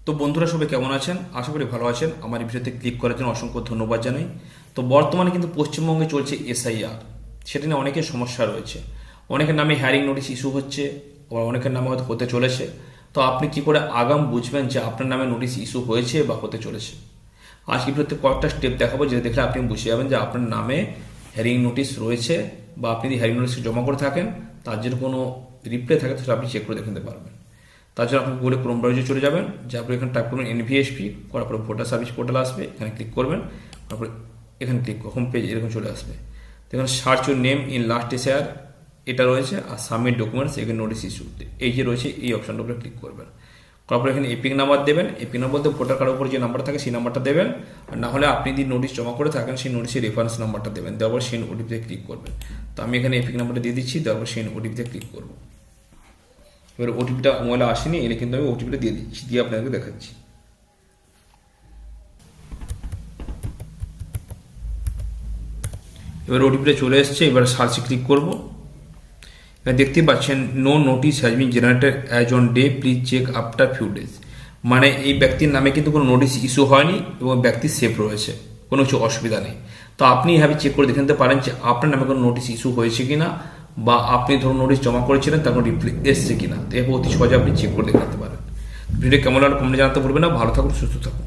তো বন্ধুরা সবাই কেমন আছেন? আশা করি ভালো আছেন। আমার এই ভিডিওতে ক্লিক করার জন্য অসংখ্য ধন্যবাদ জানাই। তো বর্তমানে কিন্তু পশ্চিমবঙ্গে চলছে এসআইআর, সেটা নিয়ে অনেকের সমস্যা রয়েছে। অনেকের নামে হ্যারিং নোটিশ ইস্যু হচ্ছে, আবার অনেকের নামে হয়তো হতে চলেছে। তো আপনি কি করে আগাম বুঝবেন যে আপনার নামে নোটিশ ইস্যু হয়েছে বা হতে চলেছে? আজকে ভিডিওতে কয়েকটা স্টেপ দেখাবো, যেটা দেখলে আপনি বুঝে যাবেন যে আপনার নামে হ্যারিং নোটিশ রয়েছে, বা আপনি যদি হ্যারিং নোটিশ জমা করে থাকেন, তার জন্য কোনো রিপ্লাই থাকে তাহলে আপনি চেক করে দেখে নিতে পারবেন। তার জন্য আপনি গুগলে ক্রোম ব্রাউজারে চলে যাবেন, যার পরে এখানে টাইপ করবেন এনভিএসপি, করার পরে ভোটার সার্ভিস পোর্টাল আসবে, এখানে ক্লিক করবেন। তারপরে এখানে ক্লিক হোম পেজ এরকম চলে আসবে। তো এখানে search your name in last SIR এটা রয়েছে, আর সাবমিট ডকুমেন্টস এখানে নোটিস ইস্যু এই যে রয়েছে, এই অপশনটার উপরে ক্লিক করবেন। করার পরে এখানে এপিক নাম্বার দেবেন। এপিক নাম্বার বলতে ভোটার কার্ডের উপর যে নাম্বার থাকে সেই নাম্বারটা দেবেন, আর না হলে আপনি যদি নোটিশ জমা করে থাকেন সেই নোটিশের রেফারেন্স নাম্বারটা দেবেন। দেওয়ার পর সেই ওটিপিতে ক্লিক করবেন। তো আমি এখানে এপিক নাম্বারটা দিয়ে দিচ্ছি, দেওয়ার পর সেই ওটিপিতে ক্লিক করবো। এবার ওটিপিটা মোবাইলে আসেনি, এলে কিন্তু আমি ওটিপিটা দিয়ে দিচ্ছি, দিয়ে আপনাকে দেখাচ্ছি। এবার ওটিপিটা চলে এসছে, এবার সার্চে ক্লিক করব। এবার দেখতে পাচ্ছেন no notice has been generated as on day, please check after few days. মানে এই ব্যক্তির নামে কিন্তু কোনো নোটিস ইস্যু হয়নি এবং ব্যক্তি সেফ রয়েছে, কোনো কিছু অসুবিধা নেই। তো আপনি এভাবে চেক করে দেখে নিতে পারেন যে আপনার নামে কোনো নোটিস ইস্যু হয়েছে কিনা, বা আপনি ধরুন নোটিস জমা করেছিলেন তার কোনো রিপ্লাই এসছে কিনা। তো এভাবে অতি সহজে আপনি চেক করে দেখে নিতে পারেন। ভিডিও কেমন লাগলো কমেন্টে জানাতে ভুলবেন না। ভালো থাকুন, সুস্থ থাকুন।